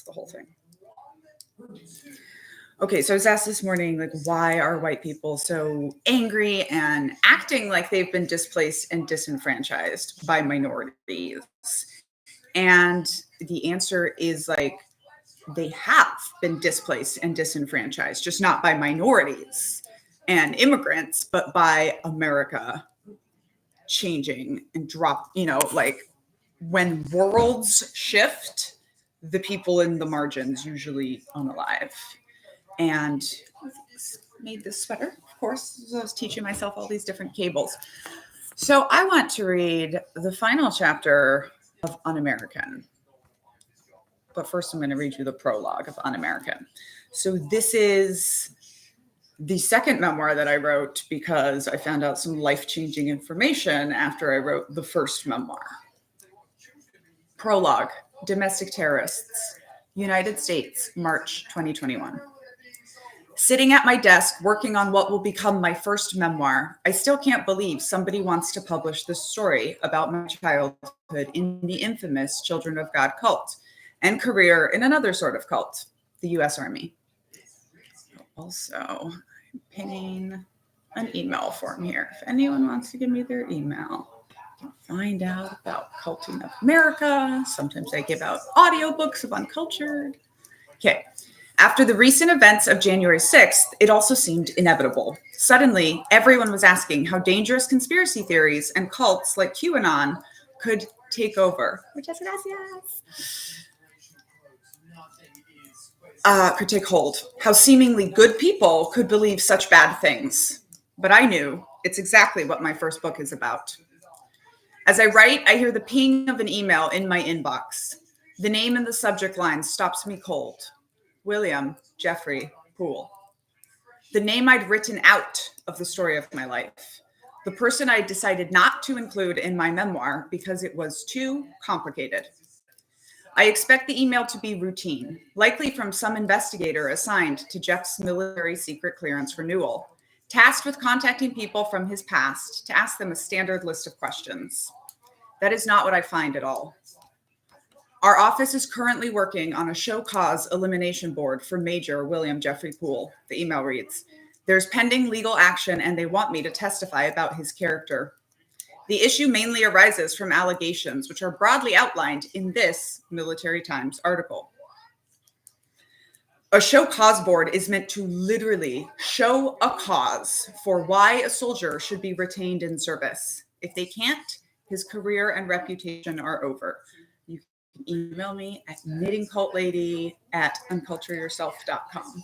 the whole thing. Okay, so I was asked this morning, like, why are white people so angry and acting like they've been displaced and disenfranchised by minorities? And the answer is, like, they have been displaced and disenfranchised, just not by minorities and immigrants, but by America changing and like when worlds shift, the people in the margins usually unalive. And I made this sweater, of course, I was teaching myself all these different cables. So I want to read the final chapter of Un-American. But first I'm going to read you the prologue of Un-American. So this is the second memoir that I wrote because I found out some life-changing information after I wrote the first memoir. Prologue, Domestic Terrorists, United States, March 2021. Sitting at my desk, working on what will become my first memoir, I still can't believe somebody wants to publish this story about my childhood in the infamous Children of God cult and career in another sort of cult, the U.S. Army. Also, I'm pinning an email form here. If anyone wants to give me their email, find out about Culting of America. Sometimes I give out audiobooks of Uncultured. Okay. After the recent events of January 6th, it also seemed inevitable. Suddenly, everyone was asking how dangerous conspiracy theories and cults like QAnon could take over. Muchas gracias. Could take hold. How seemingly good people could believe such bad things. But I knew it's exactly what my first book is about. As I write, I hear the ping of an email in my inbox. The name in the subject line stops me cold. William Jeffrey Poole. The name I'd written out of the story of my life. The person I decided not to include in my memoir because it was too complicated. I expect the email to be routine, likely from some investigator assigned to Jeff's military secret clearance renewal, tasked with contacting people from his past to ask them a standard list of questions. That is not what I find at all. Our office is currently working on a show cause elimination board for Major William Jeffrey Poole. The email reads, there's pending legal action and they want me to testify about his character. The issue mainly arises from allegations which are broadly outlined in this Military Times article. A show cause board is meant to literally show a cause for why a soldier should be retained in service. If they can't, his career and reputation are over. You can email me at knittingcultlady@uncultureyourself.com.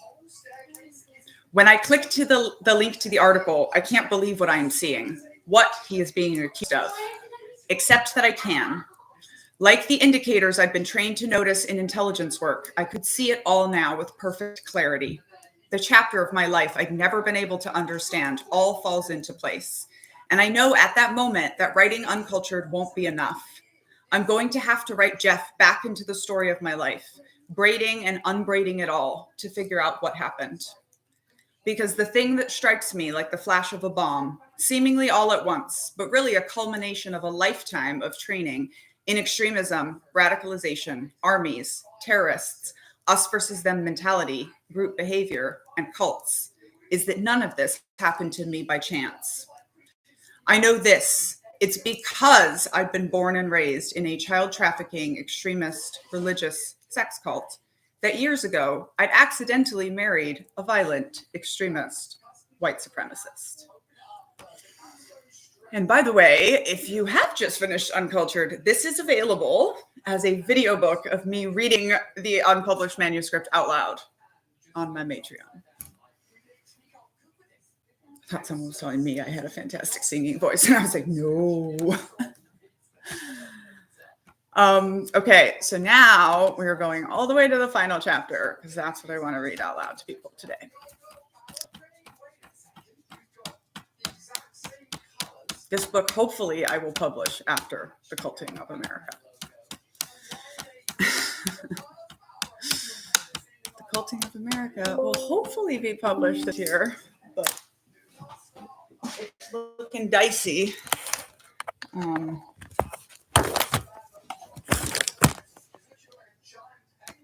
When I click to the link to the article, I can't believe what I am seeing, what he is being accused of, except that I can. Like the indicators I've been trained to notice in intelligence work, I could see it all now with perfect clarity. The chapter of my life I'd never been able to understand all falls into place. And I know at that moment that writing Uncultured won't be enough. I'm going to have to write Jeff back into the story of my life, braiding and unbraiding it all to figure out what happened. Because the thing that strikes me like the flash of a bomb, seemingly all at once, but really a culmination of a lifetime of training in extremism, radicalization, armies, terrorists, us versus them mentality, group behavior, and cults, is that none of this happened to me by chance. I know this. It's because I've been born and raised in a child trafficking, extremist, religious sex cult that years ago I'd accidentally married a violent, extremist, white supremacist. And by the way, if you have just finished Uncultured, this is available as a video book of me reading the unpublished manuscript out loud on my Patreon. I thought someone was telling me I had a fantastic singing voice, and I was like, no. Okay, so now we're going all the way to the final chapter, because that's what I want to read out loud to people today. This book, hopefully, I will publish after The Culting of America. The Culting of America will hopefully be published this year, but it's looking dicey.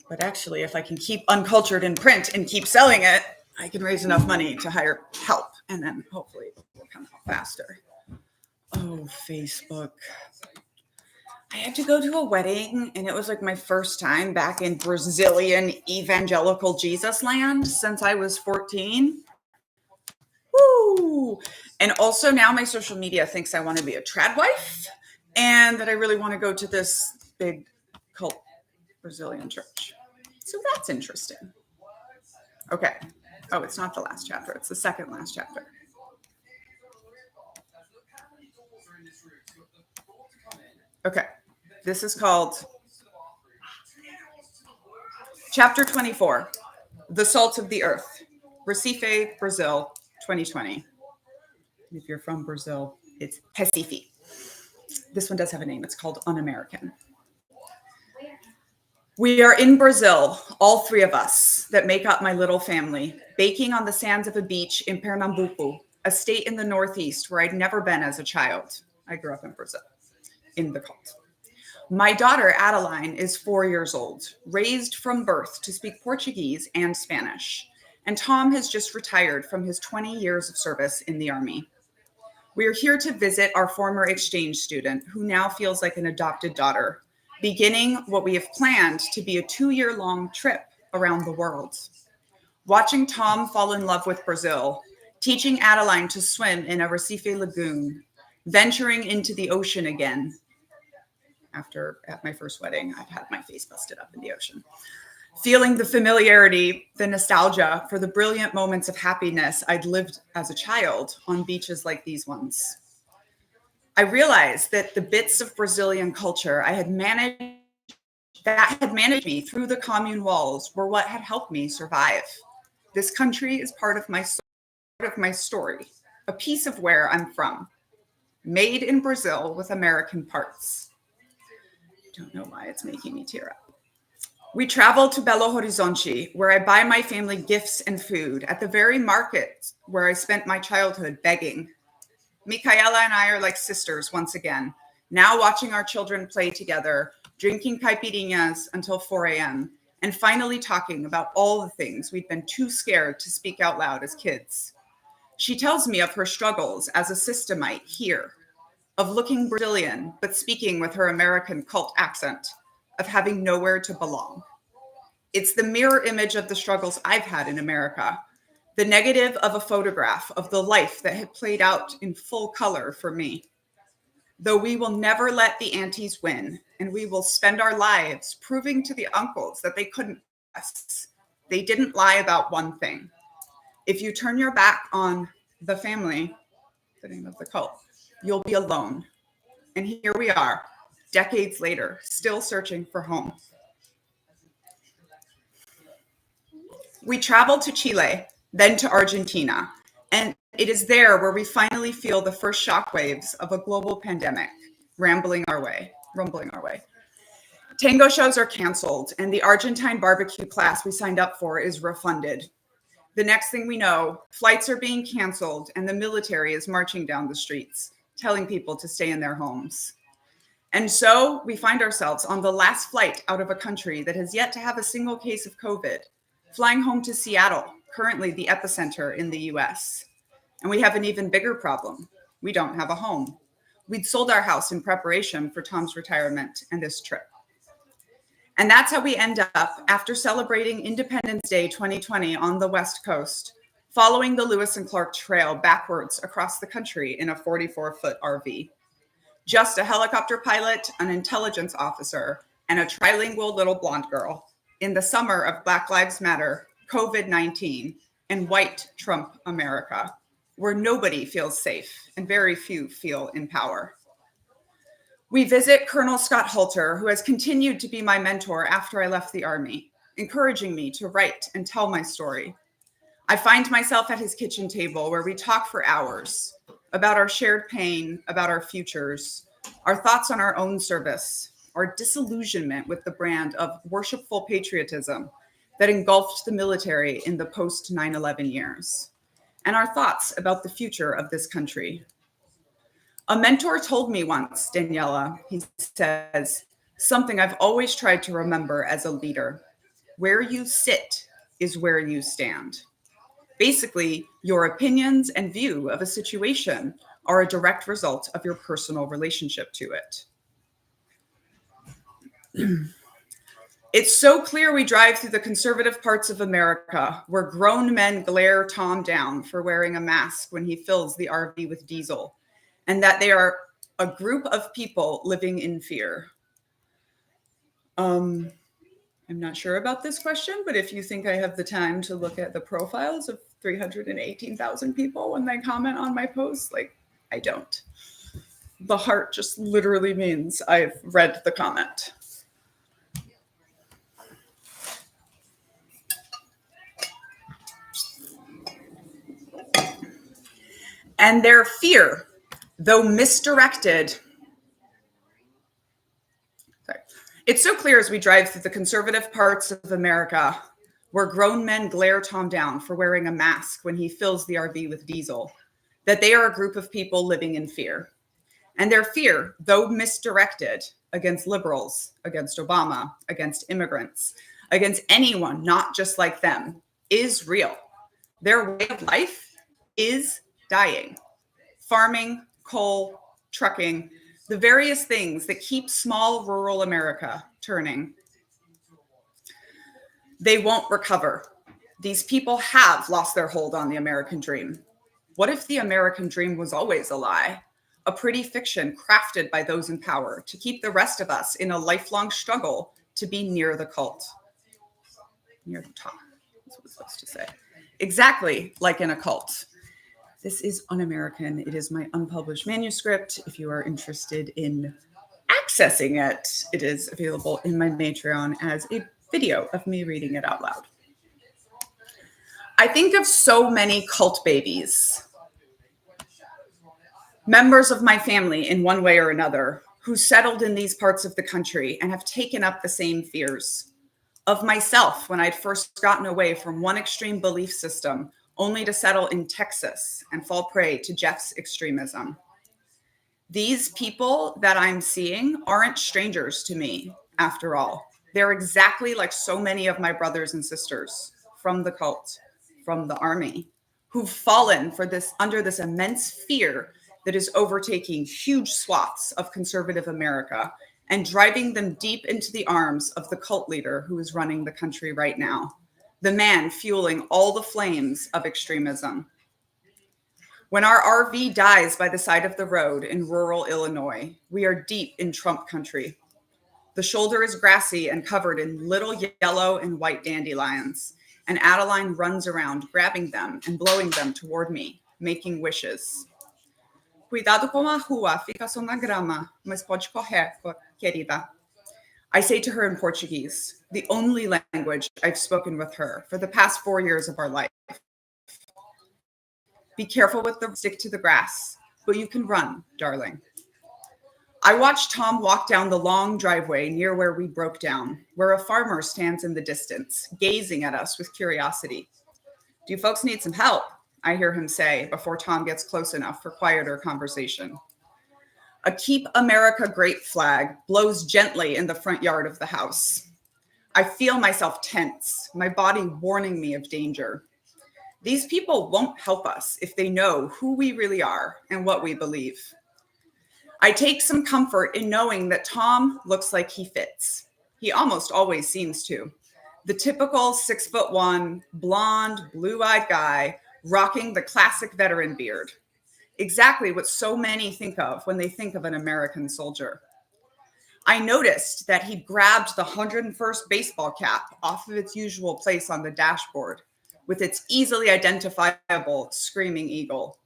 But actually, if I can keep Uncultured in print and keep selling it, I can raise enough money to hire help, and then hopefully it will come out faster. Oh, Facebook. I had to go to a wedding, and it was like my first time back in Brazilian evangelical Jesus land since I was 14. Woo! And also now my social media thinks I want to be a trad wife and that I really want to go to this big cult Brazilian church. So that's interesting. Okay. Oh, it's not the last chapter. It's the second last chapter. Okay. This is called Chapter 24, The Salt of the Earth, Recife, Brazil, 2020. If you're from Brazil, it's Recife. This one does have a name. It's called Unamerican. We are in Brazil, all three of us that make up my little family, baking on the sands of a beach in Pernambuco, a state in the Northeast where I'd never been as a child. I grew up in Brazil, in the cult. My daughter, Adeline, is 4 years old, raised from birth to speak Portuguese and Spanish. And Tom has just retired from his 20 years of service in the Army. We are here to visit our former exchange student, who now feels like an adopted daughter, beginning what we have planned to be a 2-year-long trip around the world. Watching Tom fall in love with Brazil, teaching Adeline to swim in a Recife lagoon, venturing into the ocean again. After at my first wedding, I've had my face busted up in the ocean. Feeling the familiarity, the nostalgia for the brilliant moments of happiness I'd lived as a child on beaches like these ones. I realized that the bits of Brazilian culture that had managed me through the commune walls were what had helped me survive. This country is part of my story, a piece of where I'm from. Made in Brazil with American parts. Don't know why it's making me tear up. We travel to Belo Horizonte, where I buy my family gifts and food at the very market where I spent my childhood begging. Micaela and I are like sisters once again, now watching our children play together, drinking caipirinhas until 4 a.m., and finally talking about all the things we'd been too scared to speak out loud as kids. She tells me of her struggles as a systemite here, of looking Brazilian, but speaking with her American cult accent, of having nowhere to belong. It's the mirror image of the struggles I've had in America, the negative of a photograph of the life that had played out in full color for me. Though we will never let the aunties win, and we will spend our lives proving to the uncles that they couldn't us. They didn't lie about one thing. If you turn your back on the family, the name of the cult, you'll be alone. And here we are, decades later, still searching for home. We traveled to Chile, then to Argentina, and it is there where we finally feel the first shockwaves of a global pandemic rumbling our way. Tango shows are canceled, and the Argentine barbecue class we signed up for is refunded. The next thing we know, flights are being canceled, and the military is marching down the streets, telling people to stay in their homes. And so we find ourselves on the last flight out of a country that has yet to have a single case of COVID, flying home to Seattle, currently the epicenter in the US. And we have an even bigger problem. We don't have a home. We'd sold our house in preparation for Tom's retirement and this trip. And that's how we end up, after celebrating Independence Day 2020 on the West Coast, following the Lewis and Clark Trail backwards across the country in a 44-foot RV. Just a helicopter pilot, an intelligence officer, and a trilingual little blonde girl in the summer of Black Lives Matter, COVID-19, and white Trump America, where nobody feels safe and very few feel in power. We visit Colonel Scott Halter, who has continued to be my mentor after I left the Army, encouraging me to write and tell my story. I find myself at his kitchen table where we talk for hours about our shared pain, about our futures, our thoughts on our own service, our disillusionment with the brand of worshipful patriotism that engulfed the military in the post 9/11 years, and our thoughts about the future of this country. A mentor told me once, Daniela, he says, something I've always tried to remember as a leader. Where you sit is where you stand. Basically, your opinions and view of a situation are a direct result of your personal relationship to it. It's so clear we drive through the conservative parts of America where grown men glare Tom down for wearing a mask when he fills the RV with diesel, and that they are a group of people living in fear. I'm not sure about this question, but if you think I have the time to look at the profiles of 318,000 people when they comment on my posts, like, I don't. The heart just literally means I've read the comment. And their fear, though misdirected, it's so clear as we drive through the conservative parts of America where grown men glare Tom down for wearing a mask when he fills the RV with diesel, that they are a group of people living in fear. And their fear, though misdirected against liberals, against Obama, against immigrants, against anyone not just like them, is real. Their way of life is dying. Farming, coal, trucking, the various things that keep small rural America turning. They won't recover. These people have lost their hold on the American dream. What if the American dream was always a lie? A pretty fiction crafted by those in power to keep the rest of us in a lifelong struggle to be near the cult. Near the top. That's what it's supposed to say. Exactly like in a cult. This is Un-American. It is my unpublished manuscript. If you are interested in accessing it, it is available in my Patreon as a video of me reading it out loud. I think of so many cult babies, members of my family in one way or another, who settled in these parts of the country and have taken up the same fears. Of myself when I'd first gotten away from one extreme belief system only to settle in Texas and fall prey to Jeff's extremism. These people that I'm seeing aren't strangers to me, after all. They're exactly like so many of my brothers and sisters from the cult, from the army, who've fallen for this under this immense fear that is overtaking huge swaths of conservative America and driving them deep into the arms of the cult leader who is running the country right now. The man fueling all the flames of extremism. When our RV dies by the side of the road in rural Illinois, we are deep in Trump country. The shoulder is grassy and covered in little yellow and white dandelions, and Adeline runs around grabbing them and blowing them toward me, making wishes. Cuidado com a rua, fica só na grama, mas pode correr, querida. I say to her in Portuguese, the only language I've spoken with her for the past 4 years of our life. Be careful with the stick to the grass, but you can run, darling. I watched Tom walk down the long driveway near where we broke down, where a farmer stands in the distance, gazing at us with curiosity. Do you folks need some help? I hear him say before Tom gets close enough for quieter conversation. A Keep America Great flag blows gently in the front yard of the house. I feel myself tense, my body warning me of danger. These people won't help us if they know who we really are and what we believe. I take some comfort in knowing that Tom looks like he fits. He almost always seems to. The typical 6'1", blonde, blue-eyed guy rocking the classic veteran beard. Exactly what so many think of when they think of an American soldier. I noticed that he grabbed the 101st baseball cap off of its usual place on the dashboard with its easily identifiable screaming eagle,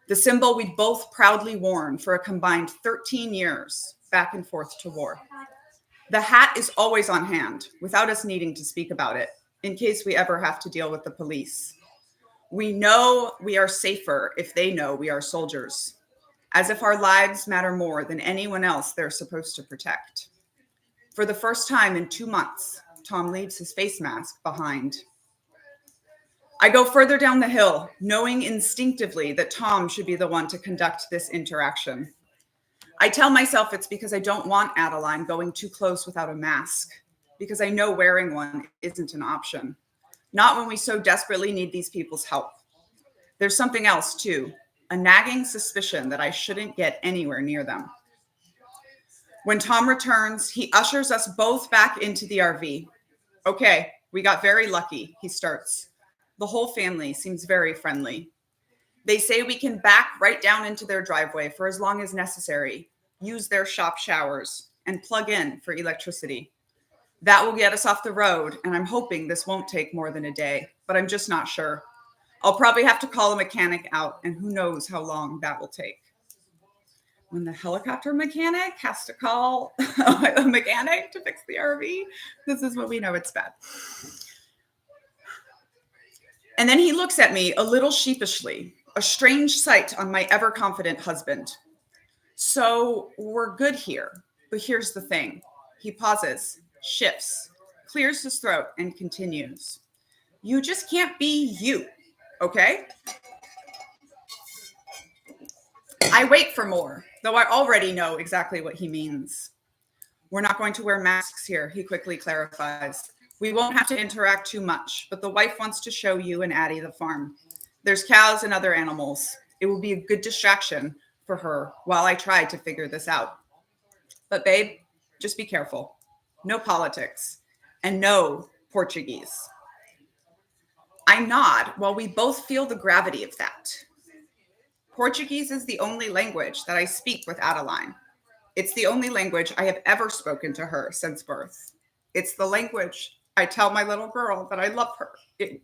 the symbol we'd both proudly worn for a combined 13 years back and forth to war. The hat is always on hand without us needing to speak about it in case we ever have to deal with the police. We know we are safer if they know we are soldiers, as if our lives matter more than anyone else they're supposed to protect. For the first time in 2 months, Tom leaves his face mask behind. I go further down the hill, knowing instinctively that Tom should be the one to conduct this interaction. I tell myself it's because I don't want Adeline going too close without a mask. because I know wearing one isn't an option. Not when we so desperately need these people's help. There's something else, too, a nagging suspicion that I shouldn't get anywhere near them. When Tom returns, he ushers us both back into the RV. Okay, we got very lucky, he starts. The whole family seems very friendly. They say we can back right down into their driveway for as long as necessary, use their shop showers, and plug in for electricity. That will get us off the road, and I'm hoping this won't take more than a day, but I'm just not sure. I'll probably have to call a mechanic out, and who knows how long that will take. When the helicopter mechanic has to call a mechanic to fix the RV, this is when we know it's bad. And then he looks at me a little sheepishly, a strange sight on my ever-confident husband. So we're good here, but here's the thing. He pauses, shifts, clears his throat, and continues. You just can't be you, okay? I wait for more, though I already know exactly what he means. We're not going to wear masks here, he quickly clarifies. We won't have to interact too much, but the wife wants to show you and Addie the farm. There's cows and other animals. It will be a good distraction for her while I try to figure this out. But babe, just be careful. No politics and no Portuguese. I nod while we both feel the gravity of that. Portuguese is the only language that I speak with Adeline. It's the only language I have ever spoken to her since birth. It's the language I tell my little girl that I love her in.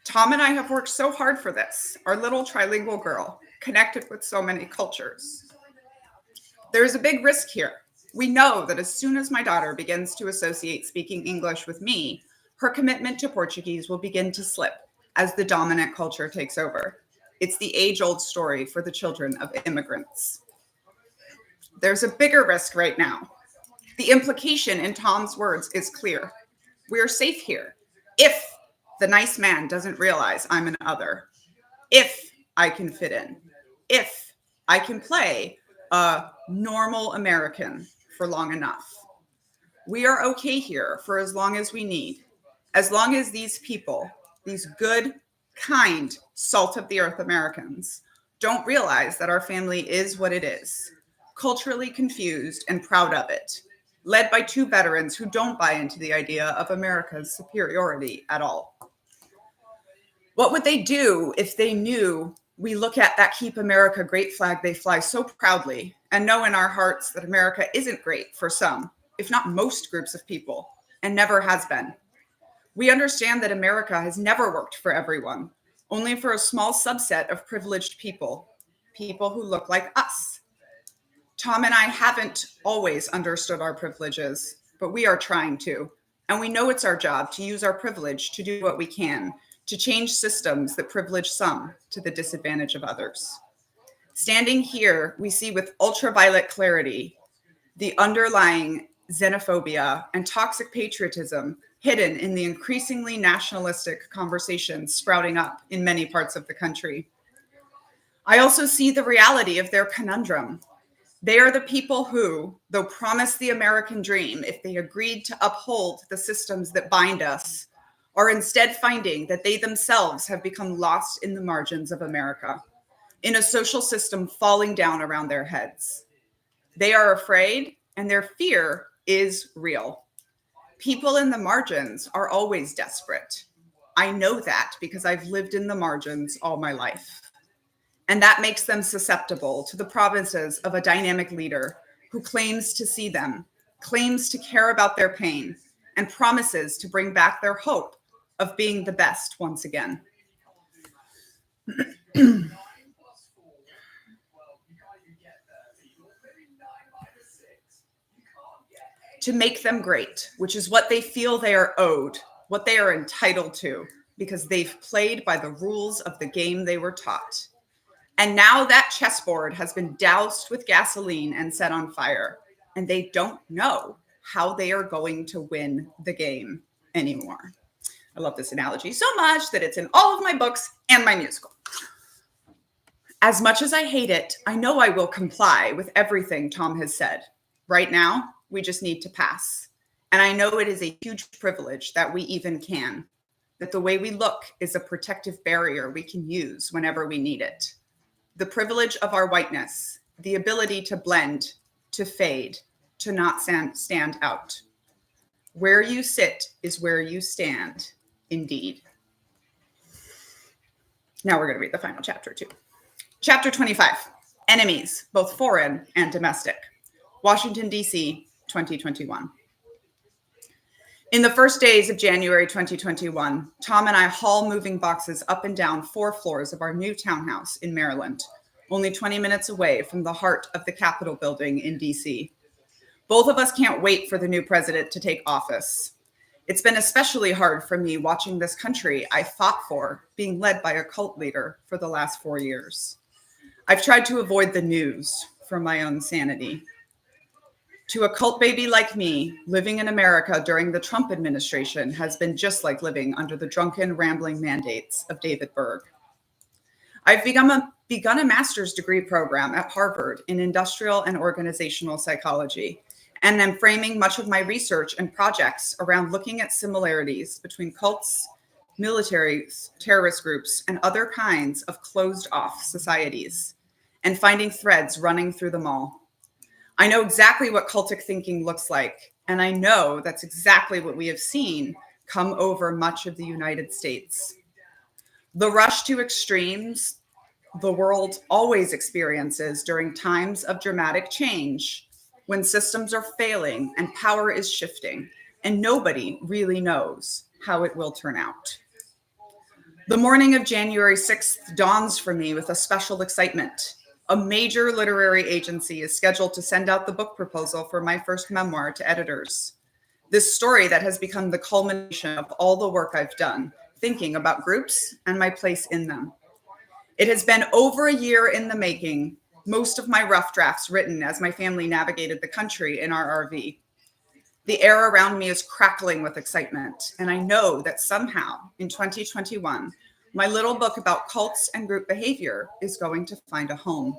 Tom and I have worked so hard for this, our little trilingual girl, connected with so many cultures. There is a big risk here. We know that as soon as my daughter begins to associate speaking English with me, her commitment to Portuguese will begin to slip as the dominant culture takes over. It's the age-old story for the children of immigrants. There's a bigger risk right now. The implication in Tom's words is clear. We're safe here if the nice man doesn't realize I'm an other, if I can fit in, if I can play a normal American for long enough. We are okay here for as long as we need, as long as these people, these good, kind, salt of the earth Americans, don't realize that our family is what it is, culturally confused and proud of it, led by two veterans who don't buy into the idea of America's superiority at all. What would they do if they knew we look at that Keep America Great flag they fly so proudly and know in our hearts that America isn't great for some, if not most groups of people, and never has been? We understand that America has never worked for everyone, only for a small subset of privileged people, people who look like us. Tom and I haven't always understood our privileges, but we are trying to. And we know it's our job to use our privilege to do what we can, to change systems that privilege some to the disadvantage of others. Standing here, we see with ultraviolet clarity the underlying xenophobia and toxic patriotism hidden in the increasingly nationalistic conversations sprouting up in many parts of the country. I also see the reality of their conundrum. They are the people who, though promised the American dream if they agreed to uphold the systems that bind us, are instead finding that they themselves have become lost in the margins of America, in a social system falling down around their heads. They are afraid, and their fear is real. People in the margins are always desperate. I know that because I've lived in the margins all my life. And that makes them susceptible to the promises of a dynamic leader who claims to see them, claims to care about their pain, and promises to bring back their hope of being the best once again. To make them great, which is what they feel they are owed, what they are entitled to, because they've played by the rules of the game they were taught. And now that chessboard has been doused with gasoline and set on fire, and they don't know how they are going to win the game anymore. I love this analogy so much that it's in all of my books and my musical. As much as I hate it, I know I will comply with everything Tom has said. Right now, we just need to pass. And I know it is a huge privilege that we even can, that the way we look is a protective barrier we can use whenever we need it. The privilege of our whiteness, the ability to blend, to fade, to not stand out. Where you sit is where you stand, indeed. Now we're going to read the final chapter too. Chapter 25, Enemies, both foreign and domestic. Washington, D.C., 2021. In the first days of January 2021, Tom and I haul moving boxes up and down 4 floors of our new townhouse in Maryland, only 20 minutes away from the heart of the Capitol building in D.C. Both of us can't wait for the new president to take office. It's been especially hard for me watching this country I fought for being led by a cult leader for the last 4 years. I've tried to avoid the news for my own sanity. To a cult baby like me, living in America during the Trump administration has been just like living under the drunken, rambling mandates of David Berg. I've begun a master's degree program at Harvard in industrial and organizational psychology, and am framing much of my research and projects around looking at similarities between cults, militaries, terrorist groups, and other kinds of closed-off societies, and finding threads running through them all. I know exactly what cultic thinking looks like, and I know that's exactly what we have seen come over much of the United States. The rush to extremes the world always experiences during times of dramatic change, when systems are failing and power is shifting, and nobody really knows how it will turn out. The morning of January 6th dawns for me with a special excitement. A major literary agency is scheduled to send out the book proposal for my first memoir to editors. This story that has become the culmination of all the work I've done, thinking about groups and my place in them. It has been over a year in the making, most of my rough drafts written as my family navigated the country in our RV. The air around me is crackling with excitement, and I know that somehow in 2021, my little book about cults and group behavior is going to find a home.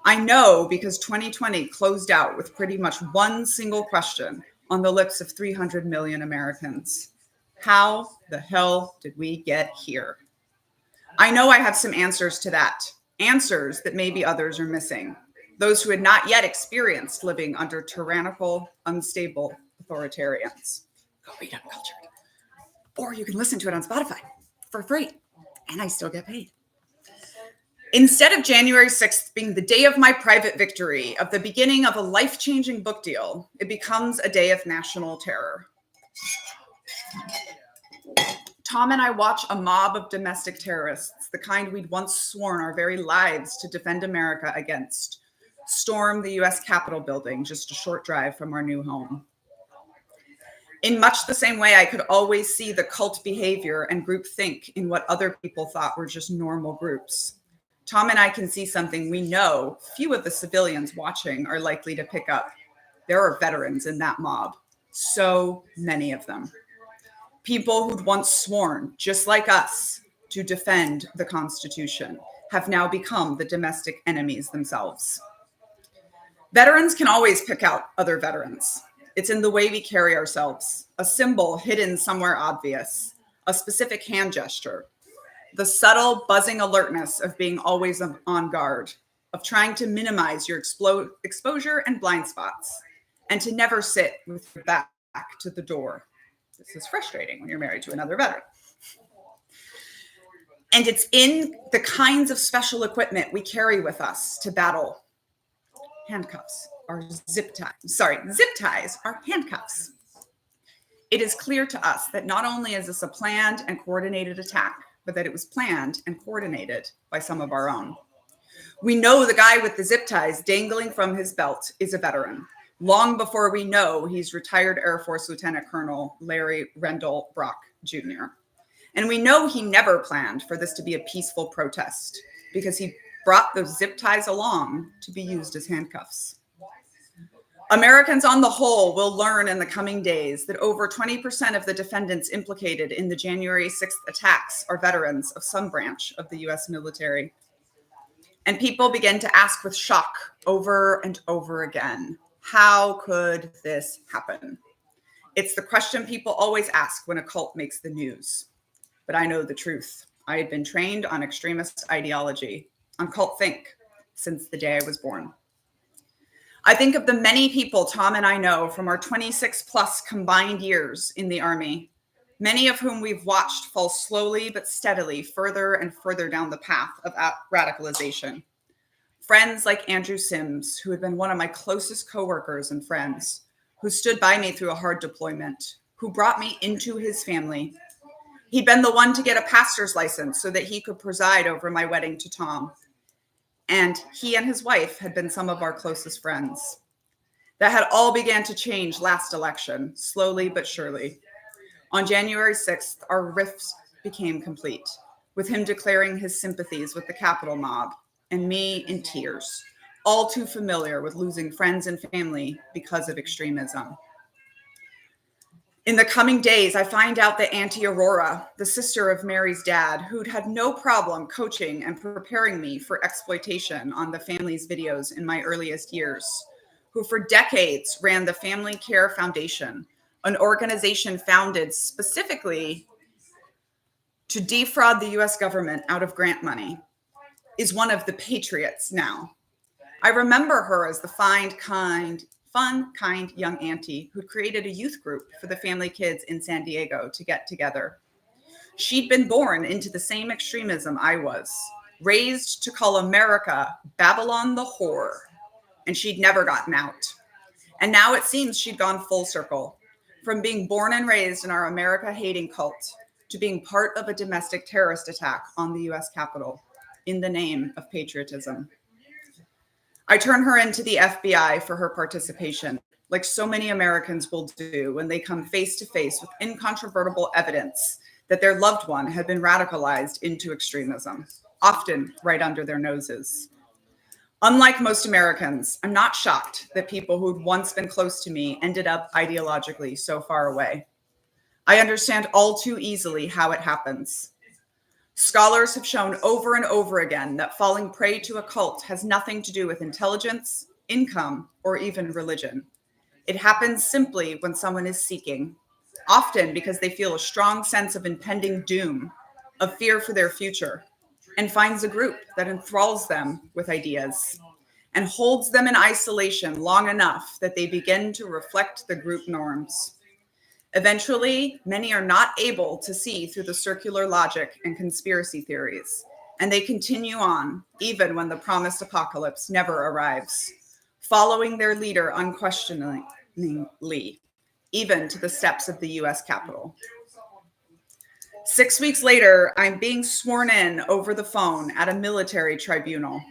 I know because 2020 closed out with pretty much one single question on the lips of 300 million Americans. How the hell did we get here? I know I have some answers to that, answers that maybe others are missing. Those who had not yet experienced living under tyrannical, unstable authoritarians. Go read Uncultured. Or you can listen to it on Spotify for free, and I still get paid. Instead of January 6th being the day of my private victory, of the beginning of a life-changing book deal, it becomes a day of national terror. Tom and I watch a mob of domestic terrorists, the kind we'd once sworn our very lives to defend America against, storm the U.S. Capitol building just a short drive from our new home. In much the same way I could always see the cult behavior and groupthink in what other people thought were just normal groups, Tom and I can see something we know few of the civilians watching are likely to pick up. There are veterans in that mob, so many of them. People who'd once sworn, just like us, to defend the Constitution have now become the domestic enemies themselves. Veterans can always pick out other veterans. It's in the way we carry ourselves, a symbol hidden somewhere obvious, a specific hand gesture, the subtle buzzing alertness of being always on guard, of trying to minimize your exposure and blind spots, and to never sit with your back to the door. This is frustrating when you're married to another veteran. And it's in the kinds of special equipment we carry with us to battle. Handcuffs are zip ties are handcuffs. It is clear to us that not only is this a planned and coordinated attack, but that it was planned and coordinated by some of our own. We know the guy with the zip ties dangling from his belt is a veteran, long before we know he's retired Air Force Lieutenant Colonel Larry Rendell Brock Jr. And we know he never planned for this to be a peaceful protest because he brought those zip ties along to be used as handcuffs. Americans on the whole will learn in the coming days that over 20% of the defendants implicated in the January 6th attacks are veterans of some branch of the US military. And people begin to ask with shock over and over again, How could this happen? It's the question people always ask when a cult makes the news. But I know the truth. I had been trained on extremist ideology, on cult think, since the day I was born. I think of the many people Tom and I know from our 26 plus combined years in the Army, many of whom we've watched fall slowly but steadily further and further down the path of radicalization. Friends like Andrew Sims, who had been one of my closest coworkers and friends, who stood by me through a hard deployment, who brought me into his family. He'd been the one to get a pastor's license so that he could preside over my wedding to Tom. And he and his wife had been some of our closest friends. That had all began to change last election, slowly but surely. On January 6th, our rifts became complete, with him declaring his sympathies with the Capitol mob, and me in tears, all too familiar with losing friends and family because of extremism. In the coming days, I find out that Auntie Aurora, the sister of Mary's dad, who'd had no problem coaching and preparing me for exploitation on the family's videos in my earliest years, who for decades ran the Family Care Foundation, an organization founded specifically to defraud the US government out of grant money, is one of the patriots now. I remember her as the fun, kind young auntie who'd created a youth group for the family kids in San Diego to get together. She'd been born into the same extremism I was, raised to call America Babylon the whore, and she'd never gotten out. And now it seems she'd gone full circle, from being born and raised in our America-hating cult to being part of a domestic terrorist attack on the US Capitol in the name of patriotism. I turn her into the FBI for her participation, like so many Americans will do when they come face to face with incontrovertible evidence that their loved one had been radicalized into extremism, often right under their noses. Unlike most Americans, I'm not shocked that people who'd once been close to me ended up ideologically so far away. I understand all too easily how it happens. Scholars have shown over and over again that falling prey to a cult has nothing to do with intelligence, income, or even religion. It happens simply when someone is seeking, often because they feel a strong sense of impending doom, of fear for their future, and finds a group that enthralls them with ideas and holds them in isolation long enough that they begin to reflect the group norms. Eventually, many are not able to see through the circular logic and conspiracy theories, and they continue on, even when the promised apocalypse never arrives, following their leader unquestioningly, even to the steps of the US Capitol. 6 weeks later, I'm being sworn in over the phone at a military tribunal.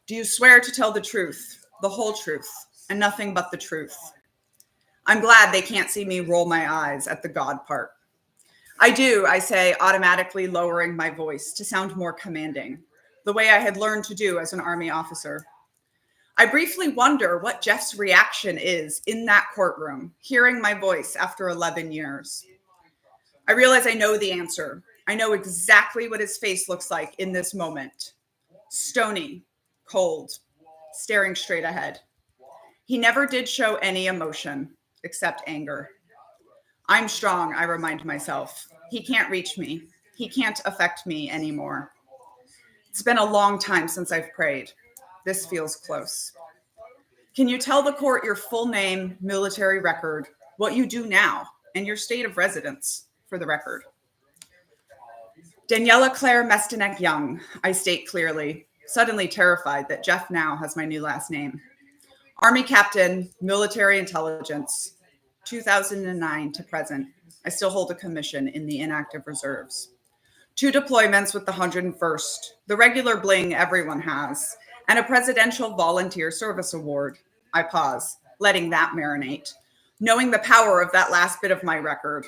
Do you swear to tell the truth, the whole truth, and nothing but the truth? I'm glad they can't see me roll my eyes at the God part. I do, I say, automatically lowering my voice to sound more commanding, the way I had learned to do as an Army officer. I briefly wonder what Jeff's reaction is in that courtroom, hearing my voice after 11 years. I realize I know the answer. I know exactly what his face looks like in this moment. Stony, cold, staring straight ahead. He never did show any emotion, except anger. I'm strong, I remind myself. He can't reach me. He can't affect me anymore. It's been a long time since I've prayed. This feels close. Can you tell the court your full name, military record, what you do now, and your state of residence, for the record? Daniela Claire Mestinek Young, I state clearly, suddenly terrified that Jeff now has my new last name. Army captain, military intelligence, 2009 to present. I still hold a commission in the inactive reserves. 2 deployments with the 101st, the regular bling everyone has, and a Presidential Volunteer Service Award. I pause, letting that marinate, knowing the power of that last bit of my record.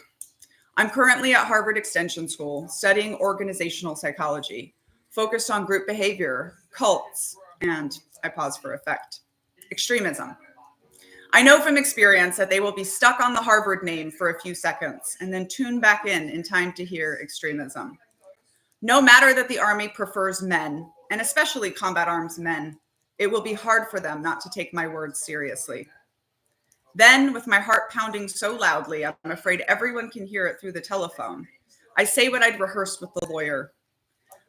I'm currently at Harvard Extension School studying organizational psychology, focused on group behavior, cults, and, I pause for effect, extremism. I know from experience that they will be stuck on the Harvard name for a few seconds and then tune back in time to hear extremism. No matter that the Army prefers men, and especially combat arms men, it will be hard for them not to take my words seriously. Then, with my heart pounding so loudly, I'm afraid everyone can hear it through the telephone, I say what I'd rehearsed with the lawyer.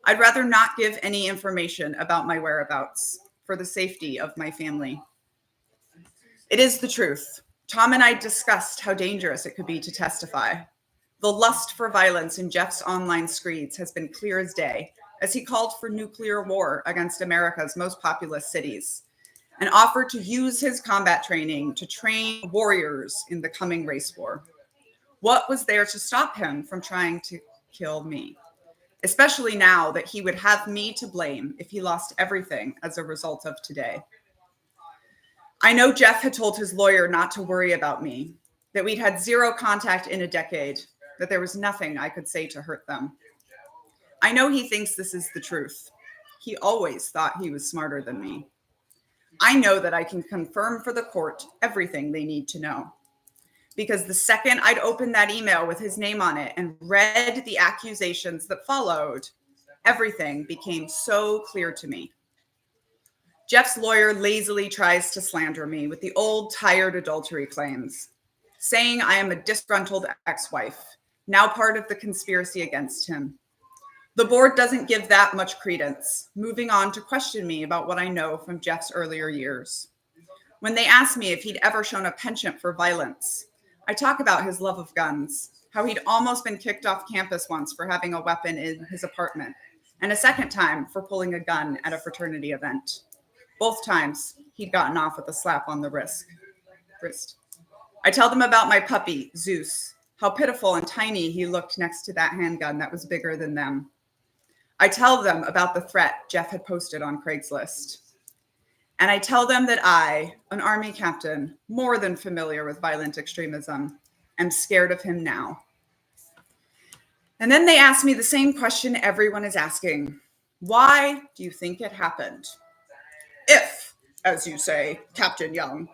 I'd rather not give any information about my whereabouts for the safety of my family. It is the truth. Tom and I discussed how dangerous it could be to testify. The lust for violence in Jeff's online screeds has been clear as day, as he called for nuclear war against America's most populous cities and offered to use his combat training to train warriors in the coming race war. What was there to stop him from trying to kill me? Especially now that he would have me to blame if he lost everything as a result of today. I know Jeff had told his lawyer not to worry about me, that we'd had zero contact in a decade, that there was nothing I could say to hurt them. I know he thinks this is the truth. He always thought he was smarter than me. I know that I can confirm for the court everything they need to know. Because the second I'd opened that email with his name on it and read the accusations that followed, everything became so clear to me. Jeff's lawyer lazily tries to slander me with the old tired adultery claims, saying I am a disgruntled ex-wife, now part of the conspiracy against him. The board doesn't give that much credence, moving on to question me about what I know from Jeff's earlier years. When they asked me if he'd ever shown a penchant for violence, I talk about his love of guns, how he'd almost been kicked off campus once for having a weapon in his apartment, and a second time for pulling a gun at a fraternity event. Both times, he'd gotten off with a slap on the wrist. I tell them about my puppy, Zeus, how pitiful and tiny he looked next to that handgun that was bigger than them. I tell them about the threat Jeff had posted on Craigslist. And I tell them that I, an Army captain, more than familiar with violent extremism, am scared of him now. And then they ask me the same question everyone is asking. Why do you think it happened? If, as you say, Captain Young,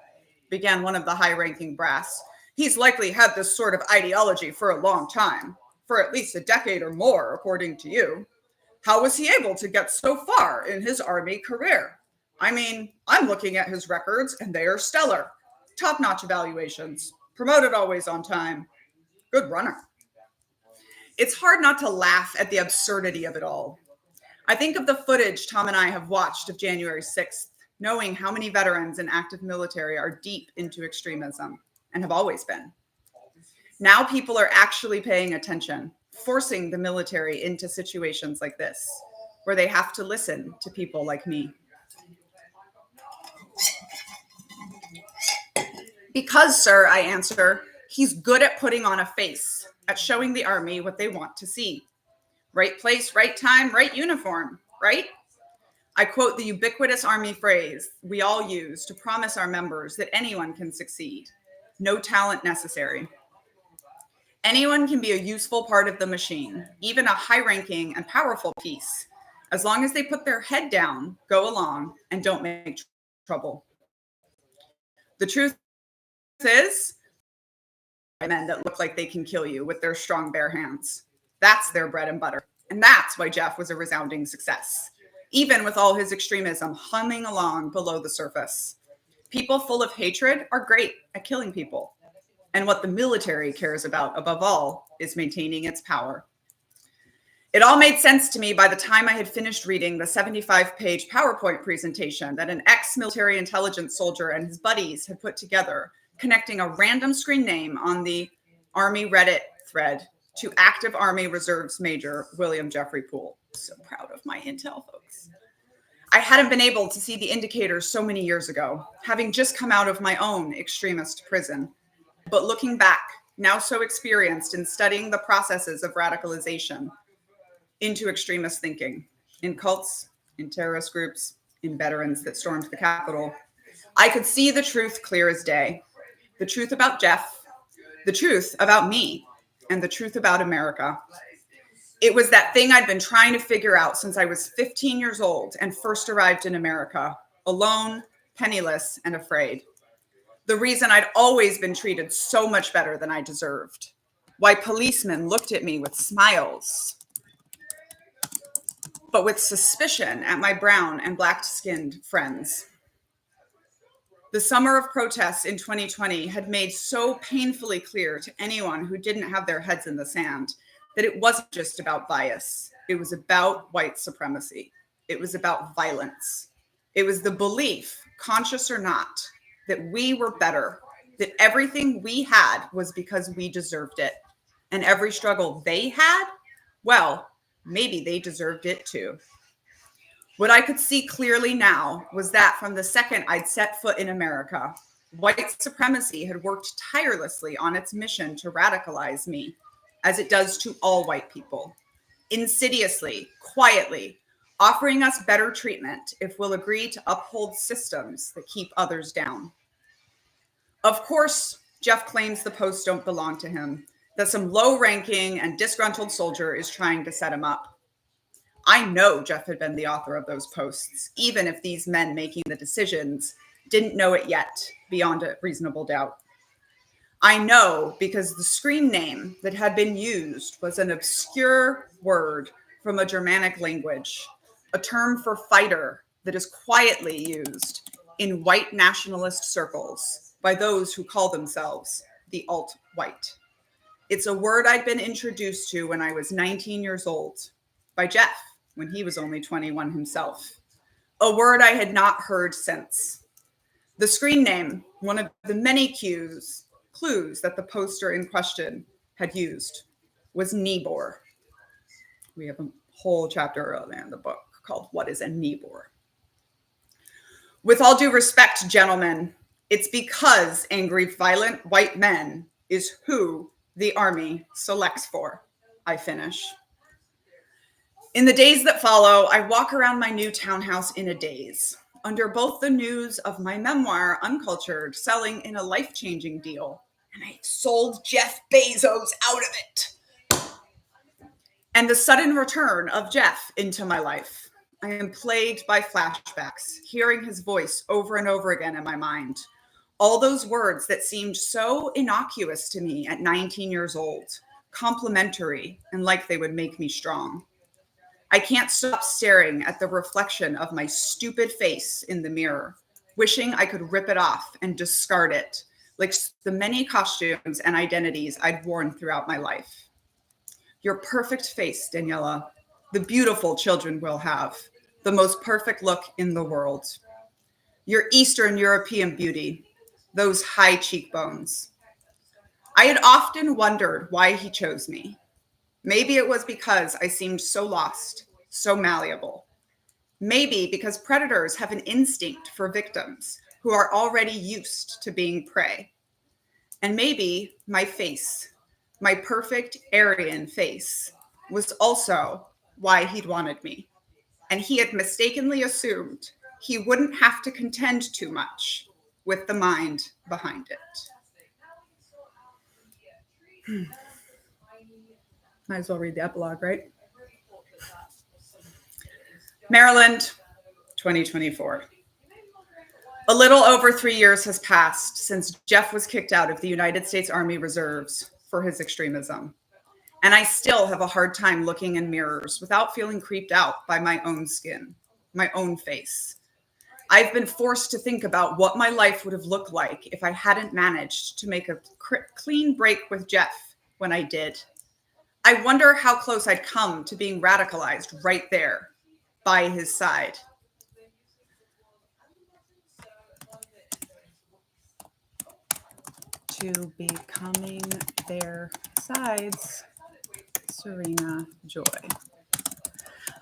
began one of the high-ranking brass, he's likely had this sort of ideology for a long time, for at least a decade or more, according to you. How was he able to get so far in his Army career? I mean, I'm looking at his records and they are stellar. Top-notch evaluations, promoted always on time, good runner. It's hard not to laugh at the absurdity of it all. I think of the footage Tom and I have watched of January 6th, knowing how many veterans and active military are deep into extremism and have always been. Now people are actually paying attention, forcing the military into situations like this, where they have to listen to people like me. Because, sir, I answer, he's good at putting on a face, at showing the Army what they want to see. Right place, right time, right uniform, right? I quote the ubiquitous Army phrase we all use to promise our members that anyone can succeed. No talent necessary. Anyone can be a useful part of the machine, even a high-ranking and powerful piece, as long as they put their head down, go along, and don't make trouble. The truth is, men that look like they can kill you with their strong bare hands. That's their bread and butter. And that's why Jeff was a resounding success, even with all his extremism humming along below the surface. People full of hatred are great at killing people. And what the military cares about above all is maintaining its power. It all made sense to me by the time I had finished reading the 75-page PowerPoint presentation that an ex-military intelligence soldier and his buddies had put together, connecting a random screen name on the Army Reddit thread to active Army Reserves Major William Jeffrey Poole. So proud of my intel, folks. I hadn't been able to see the indicators so many years ago, having just come out of my own extremist prison. But looking back, now so experienced in studying the processes of radicalization into extremist thinking, in cults, in terrorist groups, in veterans that stormed the Capitol, I could see the truth clear as day. The truth about Jeff, the truth about me, and the truth about America. It was that thing I'd been trying to figure out since I was 15 years old and first arrived in America, alone, penniless, and afraid. The reason I'd always been treated so much better than I deserved. Why policemen looked at me with smiles. but with suspicion at my brown and black-skinned friends. The summer of protests in 2020 had made so painfully clear to anyone who didn't have their heads in the sand that it wasn't just about bias. It was about white supremacy. It was about violence. It was the belief, conscious or not, that we were better, that everything we had was because we deserved it. And every struggle they had, well, maybe they deserved it too. What I could see clearly now was that from the second I'd set foot in America, white supremacy had worked tirelessly on its mission to radicalize me, as it does to all white people, insidiously, quietly, offering us better treatment if we'll agree to uphold systems that keep others down. Of course, Jeff claims the posts don't belong to him, that some low-ranking and disgruntled soldier is trying to set him up. I know Jeff had been the author of those posts, even if these men making the decisions didn't know it yet, beyond a reasonable doubt. I know because the screen name that had been used was an obscure word from a Germanic language, a term for fighter that is quietly used in white nationalist circles by those who call themselves the alt-white. It's a word I'd been introduced to when I was 19 years old by Jeff, when he was only 21 himself. A word I had not heard since. The screen name, one of the many clues that the poster in question had used, was Nibor. We have a whole chapter earlier in the book called What is a Nibor? With all due respect, gentlemen, it's because angry, violent white men is who the army selects for, I finish. In the days that follow, I walk around my new townhouse in a daze, under both the news of my memoir, Uncultured, selling in a life-changing deal, and I sold Jeff Bezos out of it, and the sudden return of Jeff into my life. I am plagued by flashbacks, hearing his voice over and over again in my mind. All those words that seemed so innocuous to me at 19 years old, complimentary and like they would make me strong. I can't stop staring at the reflection of my stupid face in the mirror, wishing I could rip it off and discard it, like the many costumes and identities I'd worn throughout my life. Your perfect face, Daniela, the beautiful children we'll have, the most perfect look in the world. Your Eastern European beauty, those high cheekbones. I had often wondered why he chose me. Maybe it was because I seemed so lost, so malleable. Maybe because predators have an instinct for victims who are already used to being prey. And maybe my face, my perfect Aryan face, was also why he'd wanted me. And he had mistakenly assumed he wouldn't have to contend too much with the mind behind it. Might as well read the epilogue, right? Maryland, 2024. A little over 3 years has passed since Jeff was kicked out of the United States Army Reserves for his extremism. And I still have a hard time looking in mirrors without feeling creeped out by my own skin, my own face. I've been forced to think about what my life would have looked like if I hadn't managed to make a clean break with Jeff when I did. I wonder how close I'd come to being radicalized right there by his side. To becoming their sides, Serena Joy.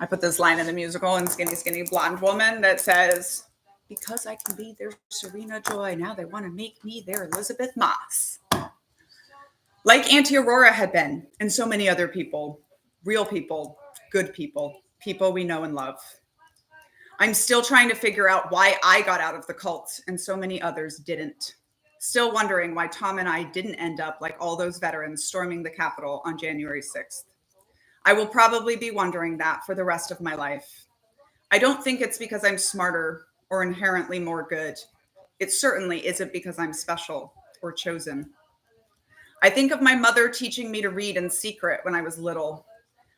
I put this line in the musical in Skinny, Skinny Blonde Woman that says, because I can be their Serena Joy, now they want to make me their Elizabeth Moss. Like Auntie Aurora had been, and so many other people, real people, good people, people we know and love. I'm still trying to figure out why I got out of the cult and so many others didn't. Still wondering why Tom and I didn't end up like all those veterans storming the Capitol on January 6th. I will probably be wondering that for the rest of my life. I don't think it's because I'm smarter or inherently more good. It certainly isn't because I'm special or chosen. I think of my mother teaching me to read in secret when I was little.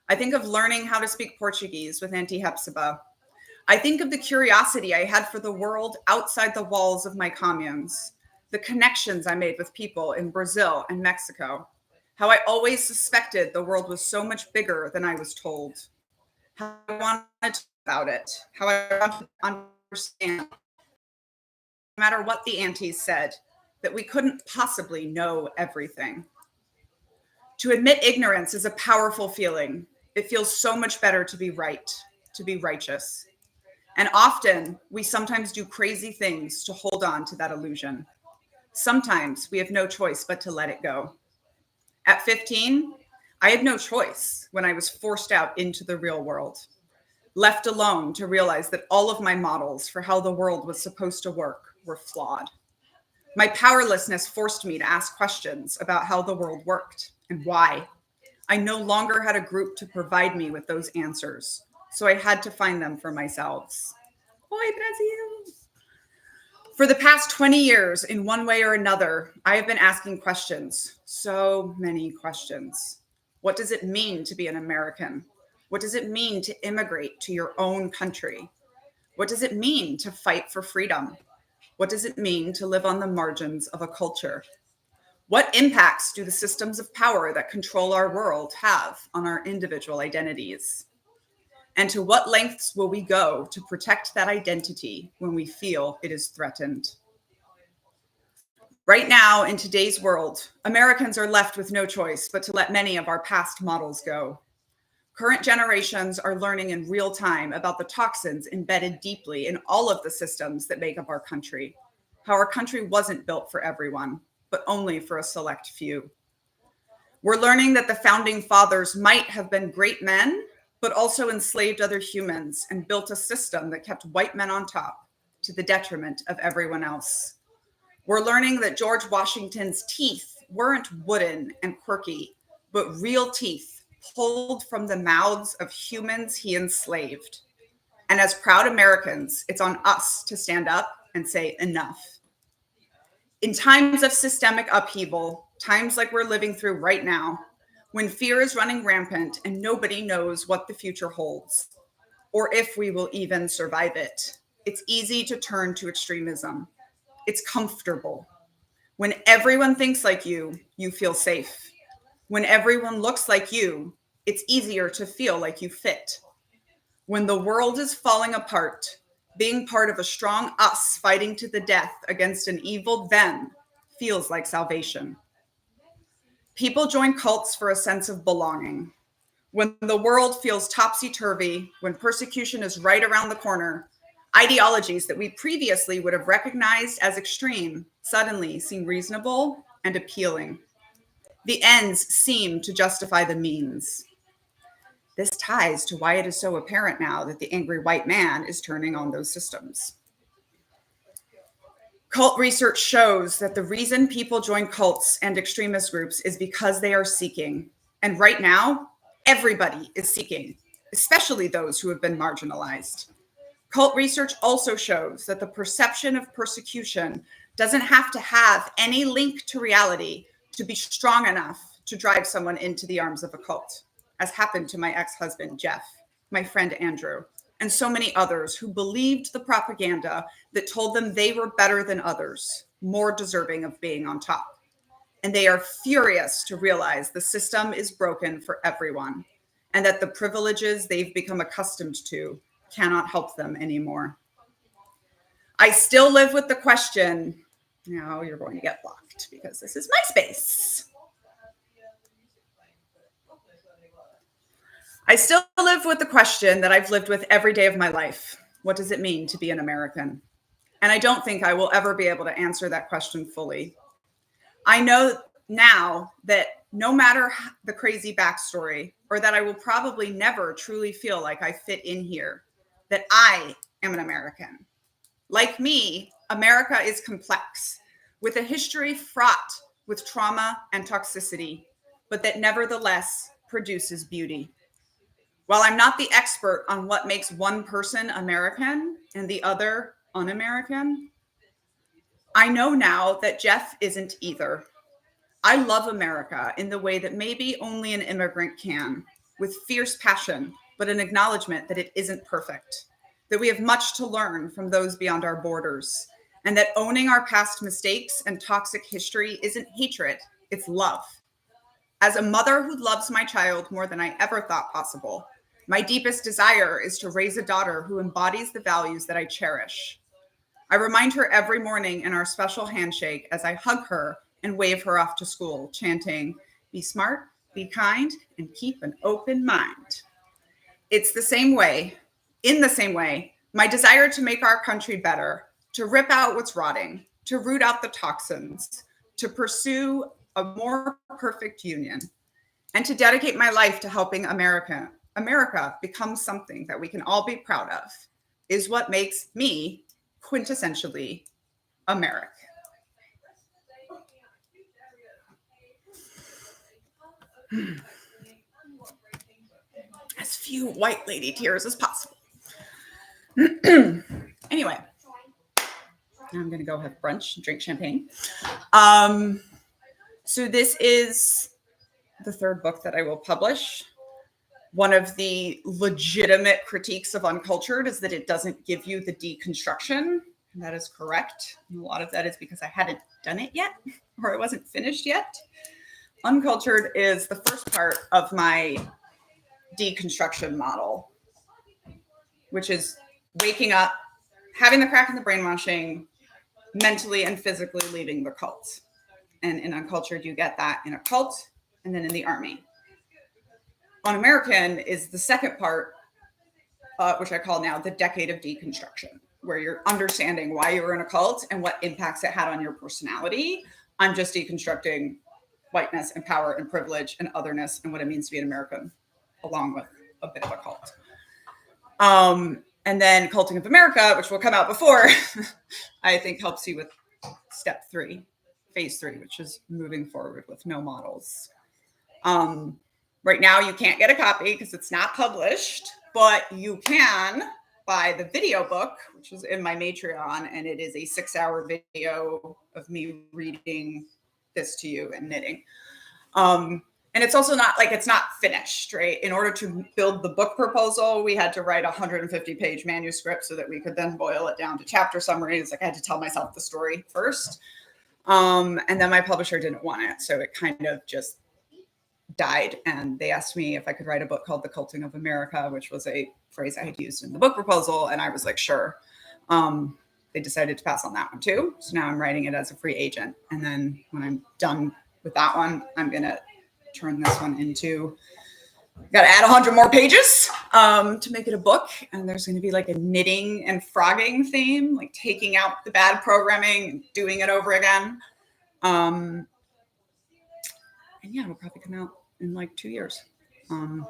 I think of learning how to speak Portuguese with Auntie Hepzibah. I think of the curiosity I had for the world outside the walls of my communes, the connections I made with people in Brazil and Mexico, how I always suspected the world was so much bigger than I was told, how I wanted to talk about it, how I wanted to understand, no matter what the aunties said, that we couldn't possibly know everything. To admit ignorance is a powerful feeling. It feels so much better to be right, to be righteous. And often we sometimes do crazy things to hold on to that illusion. Sometimes we have no choice but to let it go. At 15, I had no choice when I was forced out into the real world, left alone to realize that all of my models for how the world was supposed to work were flawed. My powerlessness forced me to ask questions about how the world worked and why. I no longer had a group to provide me with those answers, so I had to find them for myself. Oi, Brazil! For the past 20 years, in one way or another, I have been asking questions, so many questions. What does it mean to be an American? What does it mean to immigrate to your own country? What does it mean to fight for freedom? What does it mean to live on the margins of a culture? What impacts do the systems of power that control our world have on our individual identities? And to what lengths will we go to protect that identity when we feel it is threatened? Right now, in today's world, Americans are left with no choice but to let many of our past models go. Current generations are learning in real time about the toxins embedded deeply in all of the systems that make up our country, how our country wasn't built for everyone, but only for a select few. We're learning that the founding fathers might have been great men, but also enslaved other humans and built a system that kept white men on top to the detriment of everyone else. We're learning that George Washington's teeth weren't wooden and quirky, but real teeth pulled from the mouths of humans he enslaved. And as proud Americans, it's on us to stand up and say enough. In times of systemic upheaval, times like we're living through right now, when fear is running rampant and nobody knows what the future holds, or if we will even survive it, it's easy to turn to extremism. It's comfortable. When everyone thinks like you feel safe. When everyone looks like you, it's easier to feel like you fit. When the world is falling apart, being part of a strong us fighting to the death against an evil them feels like salvation. People join cults for a sense of belonging. When the world feels topsy-turvy, when persecution is right around the corner, ideologies that we previously would have recognized as extreme suddenly seem reasonable and appealing. The ends seem to justify the means. This ties to why it is so apparent now that the angry white man is turning on those systems. Cult research shows that the reason people join cults and extremist groups is because they are seeking. And right now, everybody is seeking, especially those who have been marginalized. Cult research also shows that the perception of persecution doesn't have to have any link to reality to be strong enough to drive someone into the arms of a cult, as happened to my ex-husband, Jeff, my friend, Andrew, and so many others who believed the propaganda that told them they were better than others, more deserving of being on top. And they are furious to realize the system is broken for everyone and that the privileges they've become accustomed to cannot help them anymore. I still live with the question, now you're going to get blocked because this is my space. I still live with the question that I've lived with every day of my life. What does it mean to be an American? And I don't think I will ever be able to answer that question fully. I know now that no matter the crazy backstory, or that I will probably never truly feel like I fit in here, that I am an American. Like me, America is complex, with a history fraught with trauma and toxicity, but that nevertheless produces beauty. While I'm not the expert on what makes one person American and the other un-American, I know now that Jeff isn't either. I love America in the way that maybe only an immigrant can. with fierce passion, but an acknowledgement that it isn't perfect, that we have much to learn from those beyond our borders, and that owning our past mistakes and toxic history isn't hatred, it's love. As a mother who loves my child more than I ever thought possible, my deepest desire is to raise a daughter who embodies the values that I cherish. I remind her every morning in our special handshake as I hug her and wave her off to school, chanting, "Be smart, be kind, and keep an open mind." It's the same way, in the same way, my desire to make our country better, to rip out what's rotting, to root out the toxins, to pursue a more perfect union, and to dedicate my life to helping America become something that we can all be proud of, is what makes me quintessentially American. As few white lady tears as possible. Anyway, now I'm going to go have brunch and drink champagne. So this is the third book that I will publish. One of the legitimate critiques of Uncultured is that it doesn't give you the deconstruction. And that is correct. And a lot of that is because I hadn't done it yet, or I wasn't finished yet. Uncultured is the first part of my deconstruction model, which is waking up, having the crack in the brainwashing, mentally and physically leaving the cult. And in Uncultured, you get that in a cult and then in the army. Un-American is the second part, which I call now the decade of deconstruction, where you're understanding why you were in a cult and what impacts it had on your personality. I'm just deconstructing whiteness and power and privilege and otherness and what it means to be an American, along with a bit of a cult. And then Culting of America, which will come out before, I think helps you with step 3, phase 3, which is moving forward with no models. Right now, you can't get a copy because it's not published, but you can buy the video book, which is in my Matreon, and it is a 6-hour video of me reading this to you and knitting. And it's also not like it's not finished, right? In order to build the book proposal, we had to write a 150-page manuscript so that we could then boil it down to chapter summaries. Like I had to tell myself the story first. And then my publisher didn't want it. So it kind of just died. And they asked me if I could write a book called The Culting of America, which was a phrase I had used in the book proposal. And I was like, sure. They decided to pass on that one too. So now I'm writing it as a free agent. And then when I'm done with that one, I'm going to turn this one into, got to add 100 more pages to make it a book. And there's going to be like a knitting and frogging theme, like taking out the bad programming and doing it over again. And yeah, it'll probably come out in like 2 years. I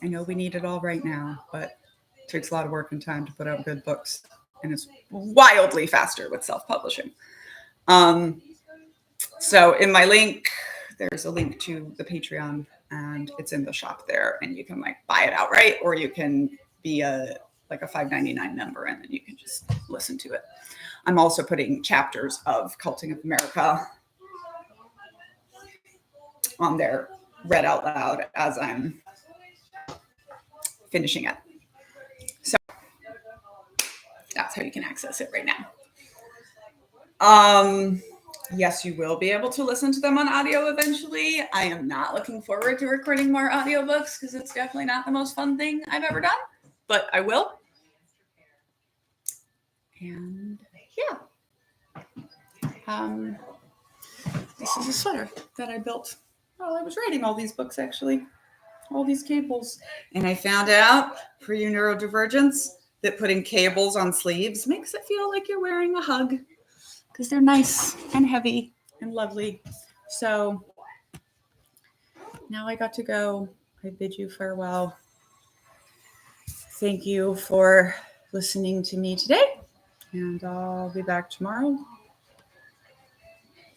know we need it all right now, but it takes a lot of work and time to put out good books. And it's wildly faster with self-publishing. So in my link, there's a link to the Patreon and it's in the shop there and you can like buy it outright or you can be a $5.99 member and then you can just listen to it. I'm also putting chapters of Culting of America on there, read out loud as I'm finishing it. So that's how you can access it right now. Yes, you will be able to listen to them on audio eventually. I am not looking forward to recording more audiobooks because it's definitely not the most fun thing I've ever done, but I will. And yeah. This is a sweater that I built while I was writing all these books, actually. All these cables. And I found out, for you neurodivergents, that putting cables on sleeves makes it feel like you're wearing a hug. Because they're nice and heavy and lovely. So now I got to go. I bid you farewell. Thank you for listening to me today. And I'll be back tomorrow